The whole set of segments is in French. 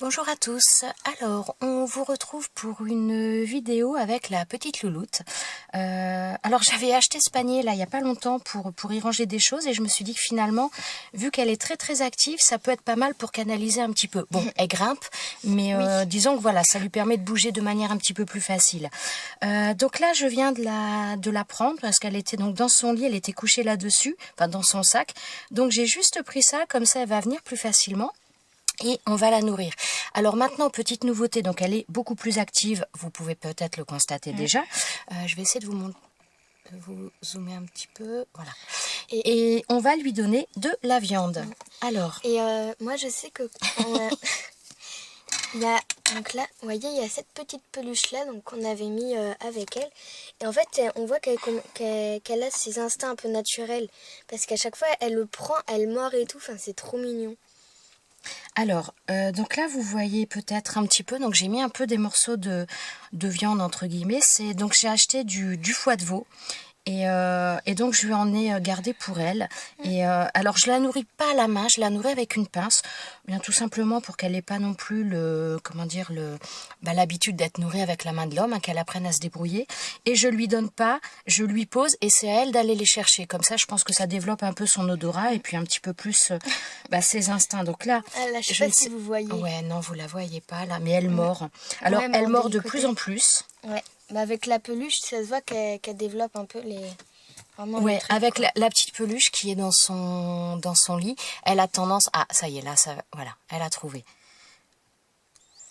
Bonjour à tous, alors on vous retrouve pour une vidéo avec la petite louloute. Alors j'avais acheté ce panier là il n'y a pas longtemps pour y ranger des choses et je me suis dit que finalement, vu qu'elle est très active, ça peut être pas mal pour canaliser un petit peu. Bon, elle grimpe, mais disons que voilà, ça lui permet de bouger de manière un petit peu plus facile. Donc là je viens de la prendre parce qu'elle était donc dans son lit, elle était couchée là-dessus, enfin dans son sac. Donc j'ai juste pris ça, comme ça elle va venir plus facilement. Et on va la nourrir. Alors maintenant, petite nouveauté, donc elle est beaucoup plus active, vous pouvez peut-être le constater déjà. Je vais essayer de vous zoomer un petit peu, voilà. Et on va lui donner de la viande. Alors. Et moi je sais que il y a, donc là, vous voyez, il y a cette petite peluche là, donc qu'on avait mis avec elle. Et en fait, on voit qu'elle a ses instincts un peu naturels, parce qu'à chaque fois, elle le prend, elle mord et tout. Enfin, c'est trop mignon. Alors, donc là, vous voyez peut-être un petit peu, donc j'ai mis un peu des morceaux de viande, entre guillemets. Donc j'ai acheté du foie de veau. Et donc je lui en ai gardé pour elle. Et alors je la nourris pas à la main, je la nourris avec une pince, bien tout simplement pour qu'elle ait pas non plus l'habitude d'être nourrie avec la main de l'homme, qu'elle apprenne à se débrouiller. Et je lui donne pas, je lui pose et c'est à elle d'aller les chercher. Comme ça, je pense que ça développe un peu son odorat et puis un petit peu plus ses instincts. Donc là, je sais pas si vous voyez. Ouais, non, vous la voyez pas là, mais elle mord. Alors elle mord de plus en plus. Ouais. Mais avec la peluche, ça se voit qu'elle développe un peu les... Ouais, avec la petite peluche qui est dans son lit, elle a tendance... Ah, ça y est, là, voilà, elle a trouvé.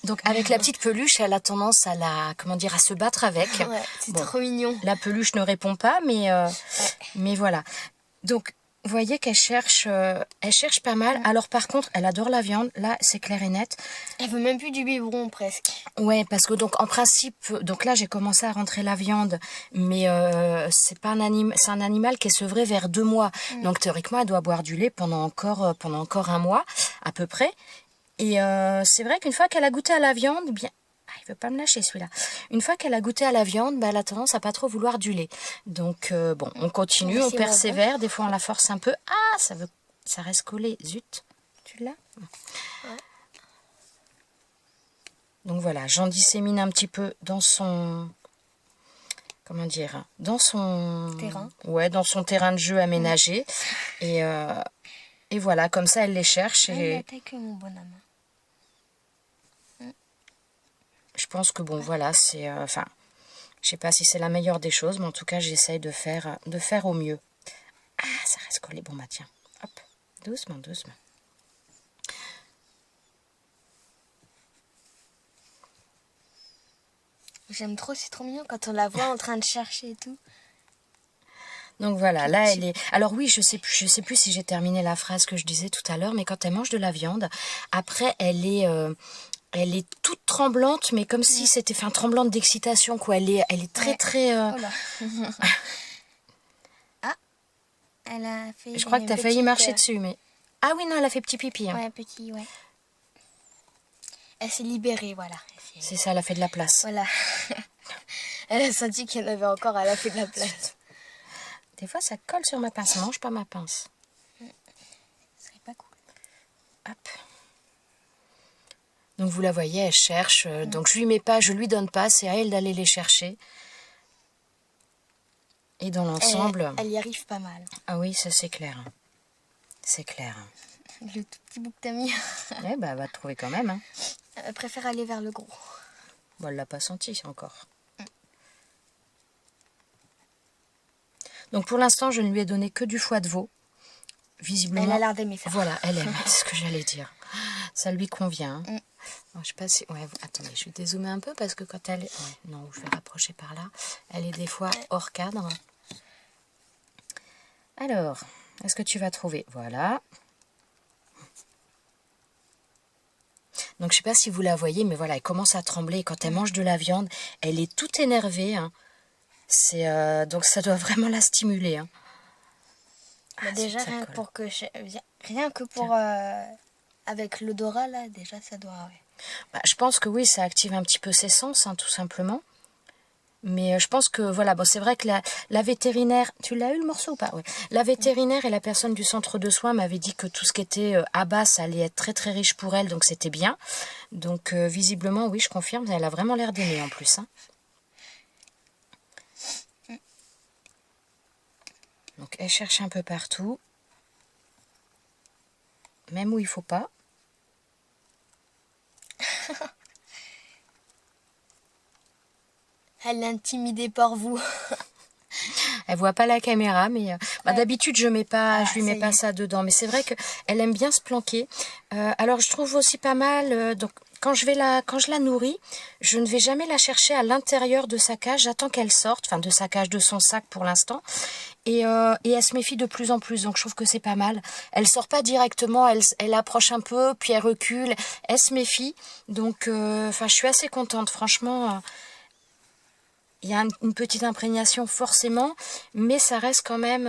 Donc avec la petite peluche, elle a tendance à à se battre avec. Ouais, c'est trop mignon. La peluche ne répond pas, mais voilà. Donc, vous voyez qu'elle cherche pas mal. Alors par contre, elle adore la viande. Là, c'est clair et net. Elle veut même plus du biberon presque. Ouais, parce que donc en principe, donc là j'ai commencé à rentrer la viande, mais c'est un animal qui est sevré vers 2 mois. Donc théoriquement, elle doit boire du lait pendant encore 1 mois à peu près. Et c'est vrai qu'une fois qu'elle a goûté à la viande, bien. Ah, il veut pas me lâcher celui-là. Une fois qu'elle a goûté à la viande, elle a tendance à pas trop vouloir du lait. Donc bon, on continue, on persévère. Des fois, on la force un peu. Ah, ça reste collé. Zut, tu l'as ? Ouais. Donc voilà, j'en dissémine un petit peu dans son... Comment dire ? Dans son... terrain. Ouais, dans son terrain de jeu aménagé. Et voilà, comme ça, elle les cherche. Et... mon bonhomme. Je pense que bon, voilà, c'est... je sais pas si c'est la meilleure des choses, mais en tout cas, j'essaye de faire au mieux. Ah, ça reste collé. Bon, bah tiens. Hop, doucement. J'aime trop, c'est trop mignon quand on la voit en train de chercher et tout. Donc voilà, là elle est... Alors oui, je sais plus si j'ai terminé la phrase que je disais tout à l'heure, mais quand elle mange de la viande, après elle est toute tremblante, mais comme si c'était... Enfin, tremblante d'excitation, quoi. Elle est très... Oh là. Ah, elle a fait... Je crois que tu as failli marcher dessus, mais... Ah oui, non, elle a fait petit pipi. Hein. Ouais, petit, ouais. Elle s'est libérée, voilà. C'est ça, elle a fait de la place. Voilà. Elle a senti qu'il y en avait encore, elle a fait de la place. Des fois, ça colle sur ma pince. Ça mange pas ma pince. Ce serait pas cool. Hop. Donc, vous la voyez, elle cherche. Donc, je lui donne pas. C'est à elle d'aller les chercher. Et dans l'ensemble... Elle y arrive pas mal. Ah oui, ça, c'est clair. C'est clair. Le tout petit bout que t'as mis. Eh ben, elle va te trouver quand même. Hein. Elle préfère aller vers le gros. Bon, elle l'a pas senti encore. Donc pour l'instant, je ne lui ai donné que du foie de veau. Visiblement. Elle a l'air d'aimer ça. Voilà, elle aime, c'est ce que j'allais dire. Ça lui convient. Bon, je sais pas si... Ouais, attendez, je vais dézoomer un peu parce que quand elle est... Ouais, non, je vais rapprocher par là. Elle est des fois hors cadre. Alors, est-ce que tu vas trouver? Voilà. Donc je sais pas si vous la voyez, mais voilà, elle commence à trembler. Quand elle mange de la viande, elle est toute énervée. Hein. Donc ça doit vraiment la stimuler. Hein. Bah déjà, rien que pour... avec l'odorat, là, déjà, ça doit... Ouais. Bah, je pense que oui, ça active un petit peu ses sens, hein, tout simplement. Mais je pense que, voilà, bon, c'est vrai que la vétérinaire... Tu l'as eu le morceau ou pas? Ouais. La vétérinaire et la personne du centre de soins m'avaient dit que tout ce qui était à bas, ça allait être très très riche pour elle, donc c'était bien. Donc visiblement, oui, je confirme, elle a vraiment l'air d'aimer en plus. Hein. Donc elle cherche un peu partout. Même où il faut pas. Elle est intimidée par vous. Elle voit pas la caméra, mais d'habitude je mets pas, je lui mets pas ça dedans. Mais c'est vrai que elle aime bien se planquer. Alors je trouve aussi pas mal. Donc quand je la nourris, je ne vais jamais la chercher à l'intérieur de sa cage. J'attends qu'elle sorte, enfin de sa cage, de son sac pour l'instant. Et elle se méfie de plus en plus, donc je trouve que c'est pas mal. Elle sort pas directement, elle approche un peu, puis elle recule. Elle se méfie, donc je suis assez contente, franchement. Il y a une petite imprégnation forcément, mais ça reste quand même...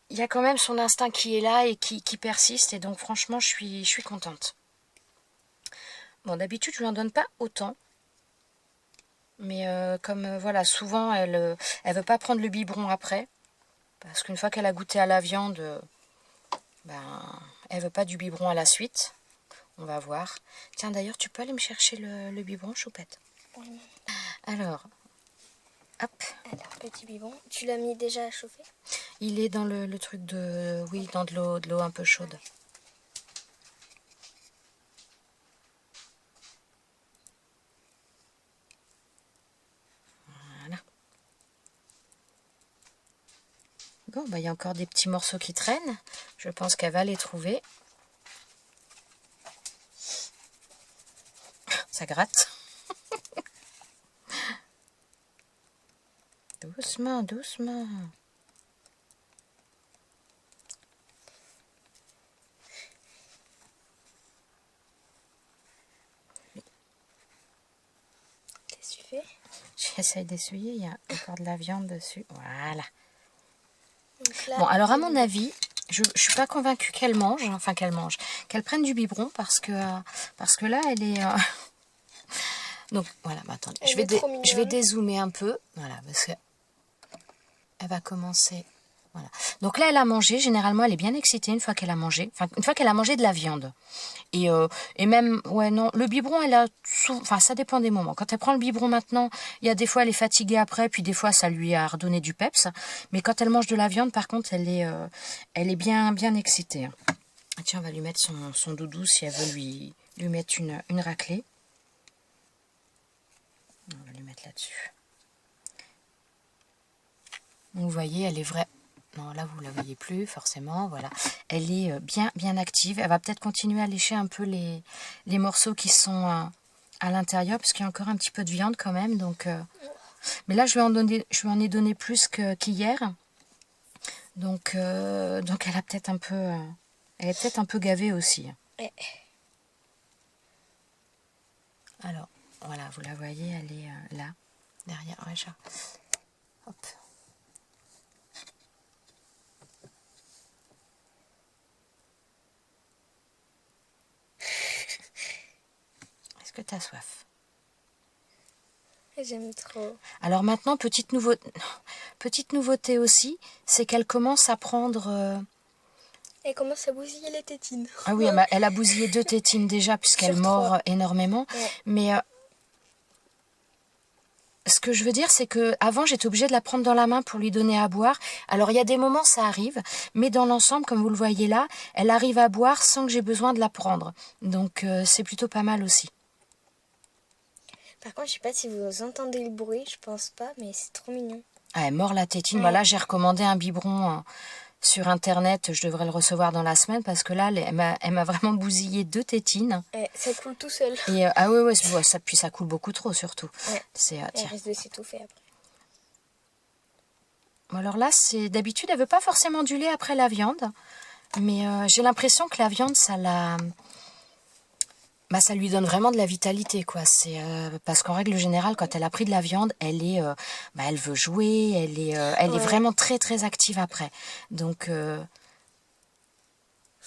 il y a quand même son instinct qui est là et qui persiste, et donc franchement, je suis contente. Bon, d'habitude, je lui en donne pas autant. Mais comme voilà, souvent, elle veut pas prendre le biberon après. Parce qu'une fois qu'elle a goûté à la viande, elle veut pas du biberon à la suite. On va voir. Tiens, d'ailleurs, tu peux aller me chercher le biberon, Choupette? Oui. Alors, hop. Alors, petit biberon, tu l'as mis déjà à chauffer? Il est dans le truc de... Oui, dans de l'eau un peu chaude. Voilà. Bon, il y a encore des petits morceaux qui traînent. Je pense qu'elle va les trouver. Ça gratte. Doucement, doucement. T'essuies? J'essaye d'essuyer, il y a encore de la viande dessus. Voilà. Là, Bon, alors à mon avis, je suis pas convaincue qu'elle mange, qu'elle prenne du biberon parce que là, elle est... Donc voilà, attendez, je vais dézoomer un peu, voilà, parce que elle va commencer... Voilà. Donc là, elle a mangé. Généralement, elle est bien excitée une fois qu'elle a mangé. Enfin, une fois qu'elle a mangé de la viande. Et même, ouais, non, le biberon, elle a... Enfin, ça dépend des moments. Quand elle prend le biberon maintenant, il y a des fois, elle est fatiguée après, puis des fois, ça lui a redonné du peps. Mais quand elle mange de la viande, par contre, elle est bien, bien excitée. Ah, tiens, on va lui mettre son doudou si elle veut lui mettre une raclée. On va lui mettre là-dessus. Vous voyez, elle est vraie. Non, là, vous ne la voyez plus, forcément, voilà. Elle est bien, bien active. Elle va peut-être continuer à lécher un peu les morceaux qui sont à l'intérieur, parce qu'il y a encore un petit peu de viande quand même. Donc, mais là, je lui en ai donné plus qu'hier. Donc, elle a peut-être un peu... elle est peut-être un peu gavée aussi. Alors, voilà, vous la voyez, elle est là, derrière. Ouais, hop. Est-ce que tu as soif? J'aime trop. Alors maintenant, petite nouveauté aussi, c'est qu'elle commence à prendre... Elle commence à bousiller les tétines. Ah oui, elle a bousillé 2 tétines déjà, puisqu'elle mord énormément. Ouais. Mais ce que je veux dire, c'est que avant j'étais obligée de la prendre dans la main pour lui donner à boire. Alors il y a des moments, ça arrive, mais dans l'ensemble, comme vous le voyez là, elle arrive à boire sans que j'ai besoin de la prendre. Donc c'est plutôt pas mal aussi. Par contre, je sais pas si vous entendez le bruit, je pense pas, mais c'est trop mignon. Ah, elle mord la tétine. Voilà, j'ai recommandé un biberon sur internet, je devrais le recevoir dans la semaine parce que là, elle m'a vraiment bousillé 2 tétines. Ça coule tout seul. Et ah ouais, puis ça coule beaucoup trop surtout. Ouais. Elle risque de s'étouffer après. Bon, alors là, d'habitude, elle veut pas forcément du lait après la viande, mais j'ai l'impression que la viande, ça lui donne vraiment de la vitalité, quoi. Parce qu'en règle générale, quand elle a pris de la viande, elle veut jouer, elle est vraiment très très active après. Donc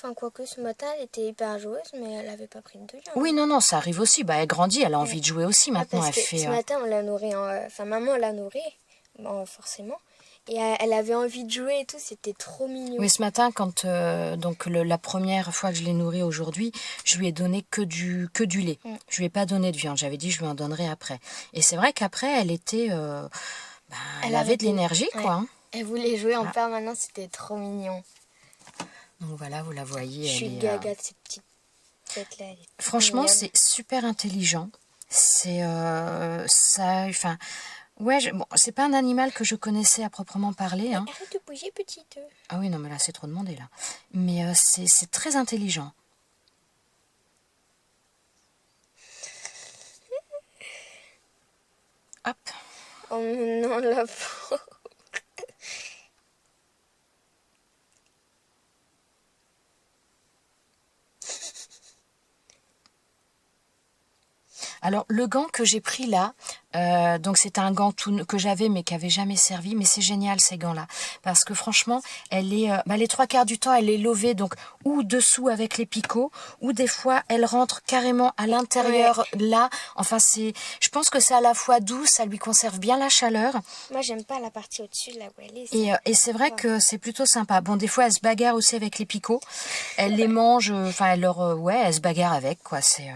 Enfin, quoique ce matin, elle était hyper joueuse, mais elle avait pas pris de viande. Oui, non, non, ça arrive aussi. Bah, elle grandit, elle a envie de jouer aussi maintenant. Parce Elle que fait. ce matin, on l'a nourrie, enfin, maman l'a nourrie, bon, forcément. Et elle avait envie de jouer et tout, c'était trop mignon. Oui, ce matin, quand donc la première fois que je l'ai nourrie aujourd'hui, je lui ai donné que du lait. Je lui ai pas donné de viande. J'avais dit je lui en donnerai après. Et c'est vrai qu'après, elle était, elle avait de l'énergie, quoi. Hein. Elle voulait jouer en permanence, c'était trop mignon. Donc voilà, vous la voyez. Je suis gaga de ces petites têtes-là. Franchement, c'est super intelligent. C'est ça, enfin. Ouais, bon, c'est pas un animal que je connaissais à proprement parler. Hein. Arrête de bouger, petite. Ah oui, non, mais là, c'est trop demandé, là. Mais c'est très intelligent. Hop. Oh non, la pauvre. Alors, le gant que j'ai pris là, donc c'est un gant que j'avais mais qui avait jamais servi, mais c'est génial ces gants-là. Parce que franchement, elle est, les 3/4 du temps, elle est lovée, donc ou dessous avec les picots, ou des fois, elle rentre carrément à l'intérieur là. Enfin, je pense que c'est à la fois doux, ça lui conserve bien la chaleur. Moi, j'aime pas la partie au-dessus, là où elle est. Et c'est vrai que c'est plutôt sympa. Bon, des fois, elle se bagarre aussi avec les picots. Elle les mange, enfin, elle se bagarre avec, quoi. C'est...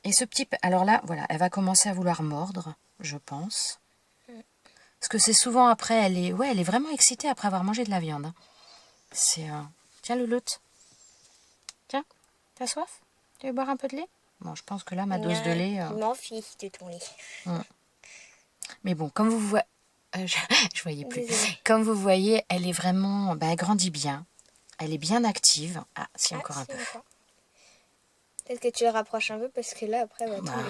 Et ce petit... Alors là, voilà, elle va commencer à vouloir mordre, je pense. Parce que c'est souvent après, elle est vraiment excitée après avoir mangé de la viande. C'est... Tiens, Louloute. Tiens, t'as soif? Tu veux boire un peu de lait? Bon, je pense que là, ma dose de lait... Je m'en fiche de ton lait. Mais bon, comme vous voyez... je voyais plus. Désolée. Comme vous voyez, elle est vraiment... elle grandit bien. Elle est bien active. Ah, si, encore un peu. Peut-être que tu le rapproches un peu parce que là, après, elle va tomber.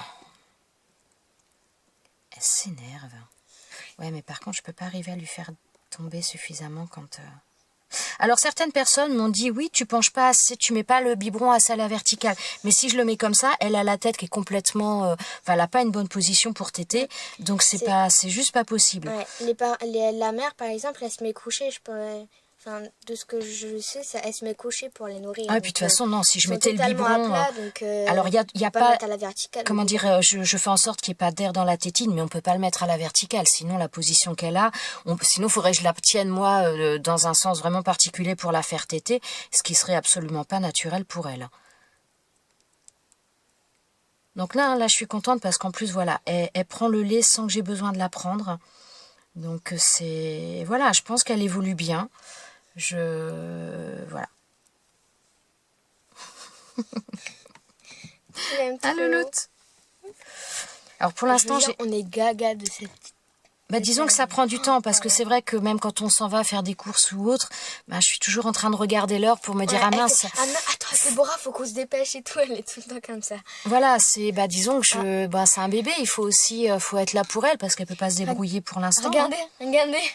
Elle s'énerve. Ouais, mais par contre, je peux pas arriver à lui faire tomber suffisamment quand... Alors, certaines personnes m'ont dit, oui, tu penches pas assez, tu mets pas le biberon assez à la verticale. Mais si je le mets comme ça, elle a la tête qui est complètement... elle a pas une bonne position pour téter. Donc, c'est juste pas possible. Ouais, la mère, par exemple, elle se met couchée, Enfin, de ce que je sais, elle se met couchée pour les nourrir. Ah, et puis de toute façon, non, si je mettais le biberon... à plat, donc, alors, il y a pas à la verticale, comment dire, je fais en sorte qu'il n'y ait pas d'air dans la tétine, mais on peut pas le mettre à la verticale. Sinon, la position qu'elle a... sinon, il faudrait que je la tienne, moi, dans un sens vraiment particulier pour la faire téter, ce qui serait absolument pas naturel pour elle. Donc là, je suis contente parce qu'en plus, voilà, elle prend le lait sans que j'ai besoin de la prendre. Donc, c'est... Voilà, je pense qu'elle évolue bien. Voilà. Ah, Louloute. Alors pour l'instant, on est gaga de cette... disons que ça prend du temps parce que c'est vrai que même quand on s'en va faire des courses ou autre, je suis toujours en train de regarder l'heure pour me dire ah mince. Attends, c'est Bora, faut qu'on se dépêche et tout, elle est tout le temps comme ça. Voilà, c'est disons que c'est un bébé, il faut aussi faut être là pour elle parce qu'elle peut pas se débrouiller pour l'instant. Regardez.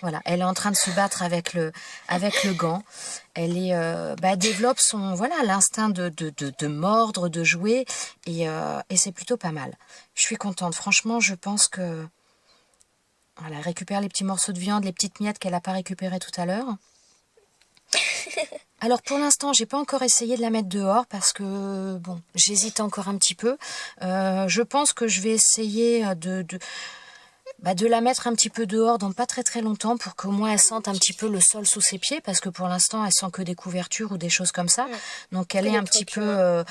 Voilà, elle est en train de se battre avec le gant. Elle est elle développe son l'instinct de mordre, de jouer et c'est plutôt pas mal. Je suis contente, franchement, je pense que elle récupère les petits morceaux de viande, les petites miettes qu'elle n'a pas récupérées tout à l'heure. Alors pour l'instant, j'ai pas encore essayé de la mettre dehors parce que bon, j'hésite encore un petit peu. Je pense que je vais essayer de la mettre un petit peu dehors dans pas très très longtemps pour qu'au moins elle sente un petit peu le sol sous ses pieds parce que pour l'instant elle sent que des couvertures ou des choses comme ça. Donc qu'elle ait un petit peu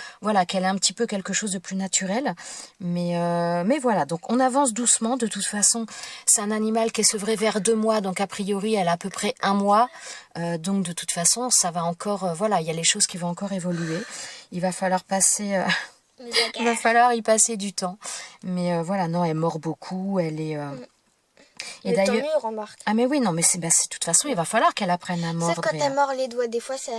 qu'elle ait un petit peu quelque chose de plus naturel. Mais voilà, donc on avance doucement. De toute façon, c'est un animal qui est sevré vers 2 mois, donc a priori elle a à peu près 1 mois. Donc de toute façon, ça va encore il y a les choses qui vont encore évoluer. Il va falloir passer il va falloir y passer du temps. Mais voilà, non, elle mord beaucoup, elle est... Et d'ailleurs, remarque. Ah mais oui, non, mais de toute façon, il va falloir qu'elle apprenne à mordre. Sauf quand elle mord les doigts, des fois, ça...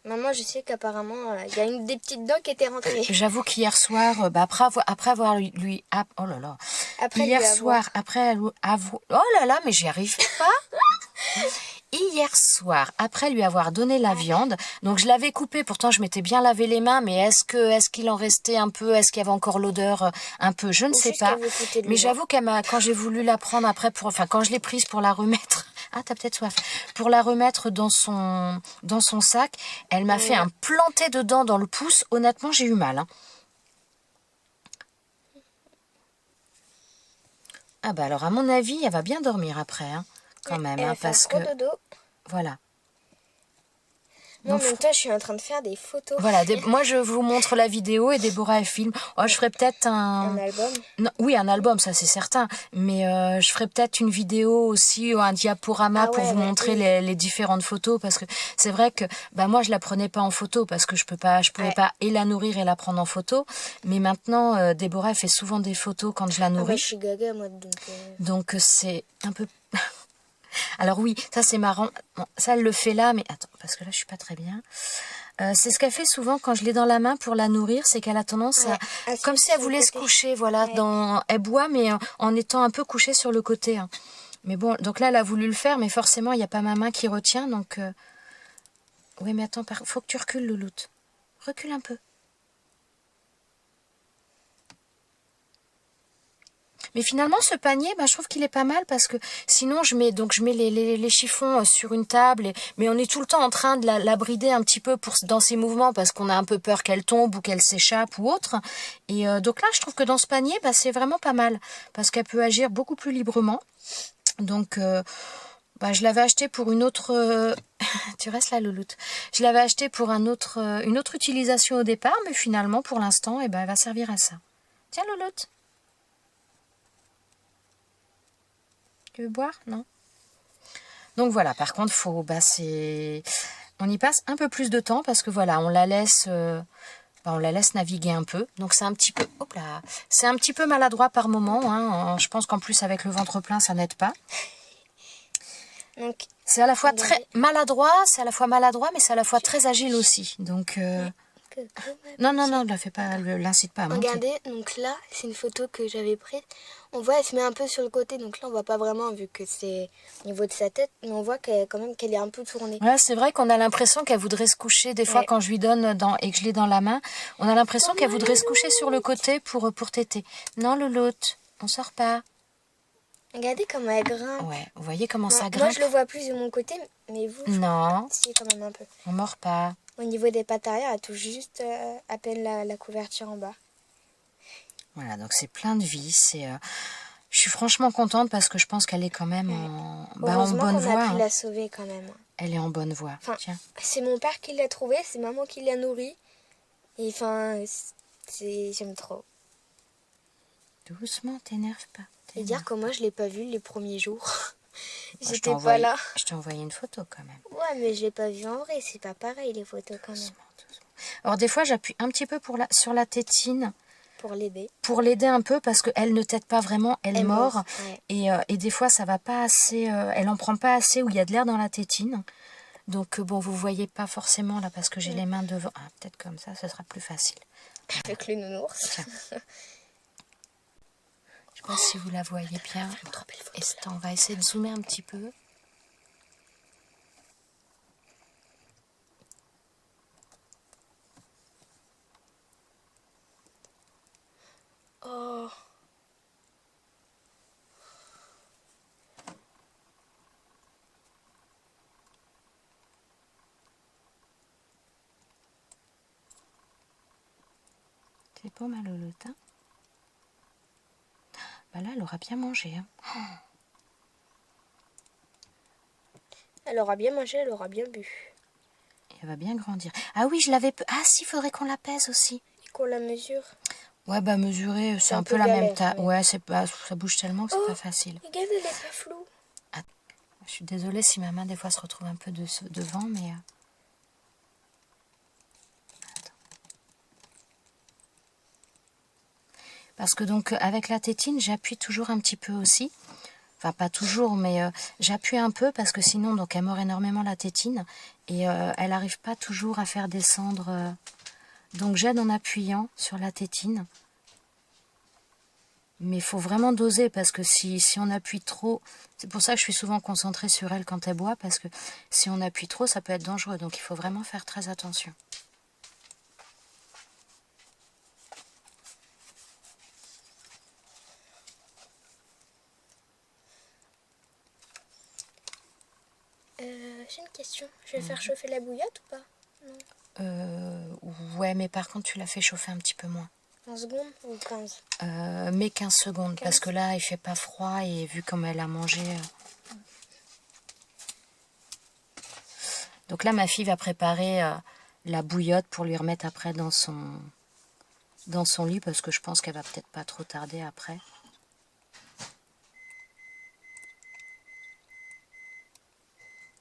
Maman, je sais qu'apparemment, il y a des petites dents qui étaient rentrées. J'avoue qu'hier soir, après avoir lui... oh là là. Hier soir, après avoir... Oh là là, mais j'y arrive pas. Hier soir, après lui avoir donné la viande, donc je l'avais coupée, pourtant je m'étais bien lavé les mains, mais est-ce qu'il en restait un peu, est-ce qu'il y avait encore l'odeur un peu, je ne sais pas. Mais j'avoue quand j'ai voulu la prendre après quand je l'ai prise pour la remettre Ah, t'as peut-être soif. Pour la remettre dans son sac, elle m'a fait un planté dedans dans le pouce. Honnêtement, j'ai eu mal. Hein. Ah bah alors, à mon avis, elle va bien dormir après, hein, quand même. Elle Hein, va faire parce un gros que... dodo. Voilà. Moi, en Donc, même temps, je suis en train de faire des photos. voilà, moi je vous montre la vidéo et Déborah elle filme. Oh, je ferai peut-être Un album. Non, oui, un album, ça c'est certain. Mais je ferai peut-être une vidéo aussi, ou un diaporama pour vous montrer les différentes photos. Parce que c'est vrai que bah, moi je la prenais pas en photo parce que je pouvais pas et la nourrir et la prendre en photo. Mais maintenant, Déborah elle fait souvent des photos quand je la nourris. Ah bah je suis gaga moi donc. Donc c'est un peu... Alors oui, ça c'est marrant. Bon, ça elle le fait là, mais attends, parce que là je suis pas très bien. C'est ce qu'elle fait souvent quand je l'ai dans la main pour la nourrir, c'est qu'elle a tendance à... Comme si elle voulait se coucher, voilà. Elle boit, mais en étant un peu couchée sur le côté. Hein. Mais bon, donc là elle a voulu le faire, mais forcément il n'y a pas ma main qui retient, donc... Oui, mais attends, faut que tu recules, Louloute. Recule un peu. Mais finalement, ce panier, bah, je trouve qu'il est pas mal parce que sinon, je mets les chiffons sur une table, mais on est tout le temps en train de la brider un petit peu dans ses mouvements parce qu'on a un peu peur qu'elle tombe ou qu'elle s'échappe ou autre. Et donc là, je trouve que dans ce panier, bah, c'est vraiment pas mal parce qu'elle peut agir beaucoup plus librement. Donc, bah, je l'avais acheté pour une autre... tu restes là, Louloute. Je l'avais acheté pour une autre utilisation au départ, mais finalement, pour l'instant, eh ben, elle va servir à ça. Tiens, Louloute. Tu veux boire? Non. Donc voilà, par contre, on y passe un peu plus de temps parce que voilà, on la laisse naviguer un peu. Donc c'est un petit peu, hop là, c'est un petit peu maladroit par moment. Hein. Je pense qu'en plus avec le ventre plein, ça n'aide pas. Donc c'est à la fois très maladroit, mais c'est à la fois très agile aussi. Donc non, ne la fais pas, l'incite pas à monter. Regardez, donc là, c'est une photo que j'avais prise. On voit, elle se met un peu sur le côté, donc là, on voit pas vraiment vu que c'est au niveau de sa tête, mais on voit qu'elle est un peu tournée. Ouais, c'est vrai qu'on a l'impression qu'elle voudrait se coucher. Des fois, quand je lui donne et que je l'ai dans la main, on a l'impression qu'elle voudrait se coucher sur le côté pour téter. Non, Louloute, on sort pas. Regardez comment elle grimpe. Ouais, vous voyez comment ça grimpe. Moi, je le vois plus de mon côté, mais vous... Non. Si, quand même un peu. On mord pas. Au niveau des pattes arrière, elle touche juste à peine la couverture en bas. Voilà, donc c'est plein de vie. Je suis franchement contente parce que je pense qu'elle est quand même en bonne voie. On a pu la sauver quand même. Elle est en bonne voie. Enfin, tiens. C'est mon père qui l'a trouvée, c'est maman qui l'a nourrie. Et enfin, j'aime trop. Doucement, t'énerve pas. Et dire que moi, je l'ai pas vue les premiers jours. J'étais pas là. Je t'ai envoyé une photo quand même. Ouais, mais je l'ai pas vue en vrai, c'est pas pareil les photos quand même. Doucement. Alors des fois, j'appuie un petit peu sur la tétine. Pour l'aider. Pour l'aider un peu parce qu'elle ne tète pas vraiment, elle mord. Ouais. Et des fois, ça va pas assez, elle en prend pas assez où il y a de l'air dans la tétine. Donc bon, vous voyez pas forcément là parce que j'ai les mains devant. Ah, peut-être comme ça, ce sera plus facile. Avec le nounours. Tiens. Je sais pas si vous la voyez bien. On va essayer de zoomer un petit peu. Oh. C'est pas mal le teint. Bah là, elle aura bien mangé. Hein. Elle aura bien mangé, elle aura bien bu. Et elle va bien grandir. Ah oui, je l'avais... Ah si, il faudrait qu'on la pèse aussi. Et qu'on la mesure. Ouais, bah mesurer, c'est un peu la même taille. Ouais, ça bouge tellement que c'est pas facile. Regarde, elle est pas floue. Ah, je suis désolée si ma main, des fois, se retrouve un peu devant, mais... Parce que donc, avec la tétine, j'appuie toujours un petit peu aussi. Enfin, pas toujours, mais j'appuie un peu parce que sinon, donc, elle mord énormément la tétine. Et elle n'arrive pas toujours à faire descendre... Donc, j'aide en appuyant sur la tétine. Mais il faut vraiment doser parce que si on appuie trop... C'est pour ça que je suis souvent concentrée sur elle quand elle boit. Parce que si on appuie trop, ça peut être dangereux. Donc, il faut vraiment faire très attention. question. Je vais faire chauffer la bouillotte ou pas? Ouais, mais par contre, tu la fais chauffer un petit peu moins. 15 secondes ou 15? Mais 15 secondes, 15. parce que là, il fait pas froid et vu comme elle a mangé... Donc là, ma fille va préparer la bouillotte pour lui remettre après dans son lit, parce que je pense qu'elle va peut-être pas trop tarder après.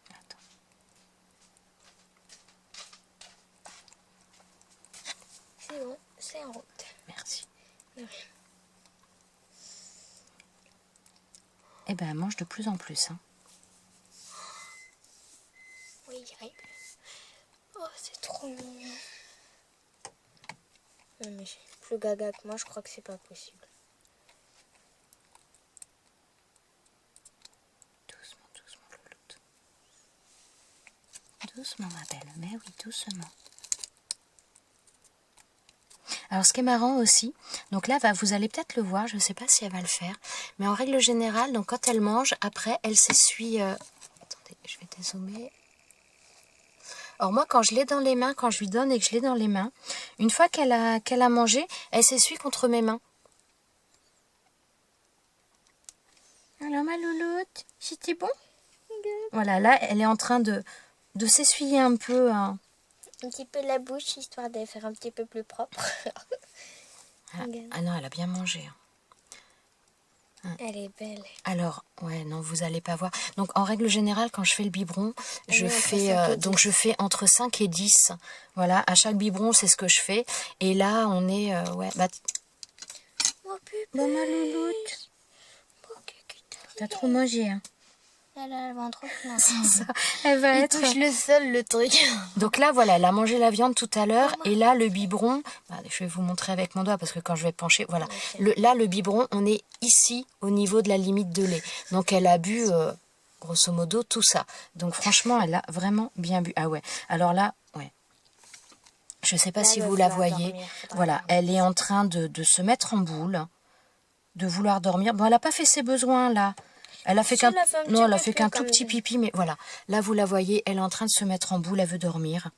Attends. C'est bon, c'est en route. Merci. De rien. Eh ben, elle mange de plus en plus, hein. Oui, il arrive. Oh, c'est trop mignon. Non, mais plus gaga que moi, je crois que c'est pas possible. Doucement, doucement, louloute. Doucement, ma belle. Mais oui, doucement. Alors, ce qui est marrant aussi, donc là, vous allez peut-être le voir, je ne sais pas si elle va le faire, mais en règle générale, donc quand elle mange, après, elle s'essuie... Attendez, je vais dézoomer. Alors moi, quand je l'ai dans les mains, quand je lui donne et que je l'ai dans les mains, une fois qu'elle a mangé, elle s'essuie contre mes mains. Alors, ma louloute, c'était bon? Voilà, là, elle est en train de s'essuyer un peu... hein. Un petit peu la bouche, histoire de faire un petit peu plus propre. Ah non, elle a bien mangé. Elle est belle. Alors, ouais, non, vous allez pas voir. Donc, en règle générale, quand je fais le biberon, je fais entre 5 et 10. Voilà, à chaque biberon, c'est ce que je fais. Et là, on est... ouais, bah... Oh, pupille. Bon, ma louloute. T'as trop mangé, hein. Elle a le ventre plein. C'est ça. Elle va Il être... touche le sol, le truc. Donc là, voilà, elle a mangé la viande tout à l'heure. Et là, le biberon... Bah, je vais vous montrer avec mon doigt parce que quand je vais pencher... Voilà. Là, le biberon, on est ici, au niveau de la limite de lait. Donc, elle a bu, grosso modo, tout ça. Donc, franchement, elle a vraiment bien bu. Ah ouais. Alors là, ouais. Je sais pas Là, si elle va vous la vouloir voyez. dormir, faudra Voilà, dormir. elle est en train de se mettre en boule, de vouloir dormir. Bon, elle n'a pas fait ses besoins, là. Elle a fait Si, elle a fait un petit non, elle a peu fait plus, qu'un quand tout petit même. pipi, mais voilà. Là, vous la voyez, elle est en train de se mettre en boule, elle veut dormir.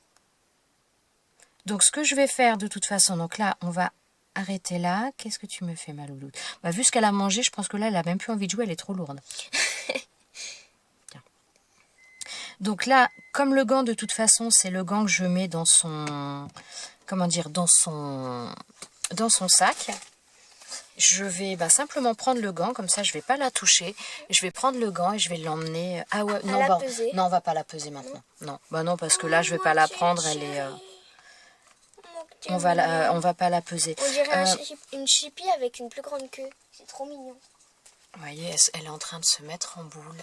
Donc, ce que je vais faire de toute façon, donc là, on va arrêter là. Qu'est-ce que tu me fais, ma louloute? Bah, vu ce qu'elle a mangé, je pense que là, elle a même plus envie de jouer, elle est trop lourde. Tiens. Donc là, comme le gant, de toute façon, c'est le gant que je mets dans son... Comment dire? Dans son sac. Je vais simplement prendre le gant, comme ça je vais pas la toucher. Je vais prendre le gant et je vais l'emmener... Ah ouais, non, la peser. non, on va pas la peser maintenant. Non, bah non, parce que là je vais pas la prendre, elle est... on va pas la peser. On dirait une chipie avec une plus grande queue. C'est trop mignon. Vous voyez, elle est en train de se mettre en boule.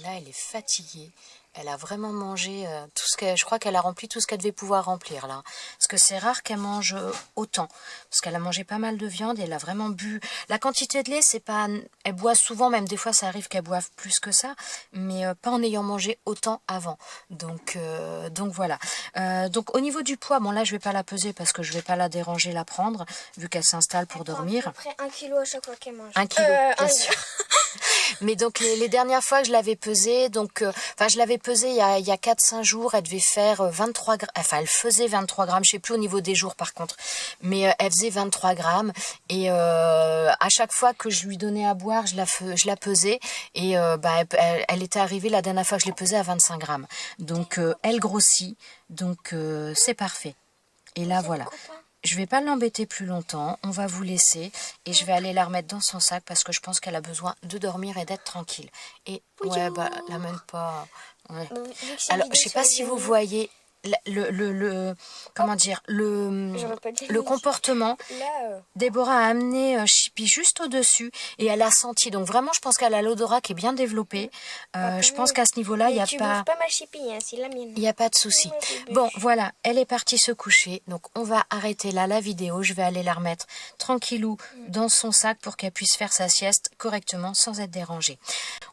Là, elle est fatiguée. Elle a vraiment mangé tout ce qu'elle... Je crois qu'elle a rempli tout ce qu'elle devait pouvoir remplir, là. Parce que c'est rare qu'elle mange autant. Parce qu'elle a mangé pas mal de viande et elle a vraiment bu... La quantité de lait, c'est pas... Elle boit souvent, même des fois, ça arrive qu'elle boive plus que ça. Mais pas en ayant mangé autant avant. Donc voilà. Donc, au niveau du poids, bon, là, je vais pas la peser parce que je vais pas la déranger, la prendre, vu qu'elle s'installe pour dormir. À peu près 1 kilo à chaque fois qu'elle mange. 1 kilo, bien sûr. Mais donc les dernières fois que je l'avais pesée, donc je l'avais pesée il y a 4-5 jours, elle devait faire 23 grammes, enfin elle faisait 23 grammes, je sais plus au niveau des jours par contre, mais elle faisait 23 grammes et à chaque fois que je lui donnais à boire, je la pesais et elle était arrivée la dernière fois que je l'ai pesée à 25 grammes. Donc elle grossit, donc c'est parfait. Et là voilà. Je vais pas l'embêter plus longtemps, on va vous laisser et je vais aller la remettre dans son sac parce que je pense qu'elle a besoin de dormir et d'être tranquille. Et ouais, la mène pas. Ouais. Alors, je sais pas si vous voyez comment dire, le comportement. Là, Déborah a amené Chippy juste au-dessus et elle a senti. Donc vraiment, je pense qu'elle a l'odorat qui est bien développé. Je pense qu'à ce niveau-là, il n'y a pas... pas ma Chippy, hein, c'est la mienne. Il n'y a pas de souci. Bon, voilà, elle est partie se coucher. Donc, on va arrêter là la vidéo. Je vais aller la remettre tranquillou dans son sac pour qu'elle puisse faire sa sieste correctement sans être dérangée.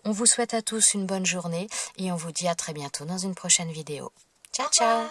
On vous souhaite à tous une bonne journée et on vous dit à très bientôt dans une prochaine vidéo. Ciao, ciao!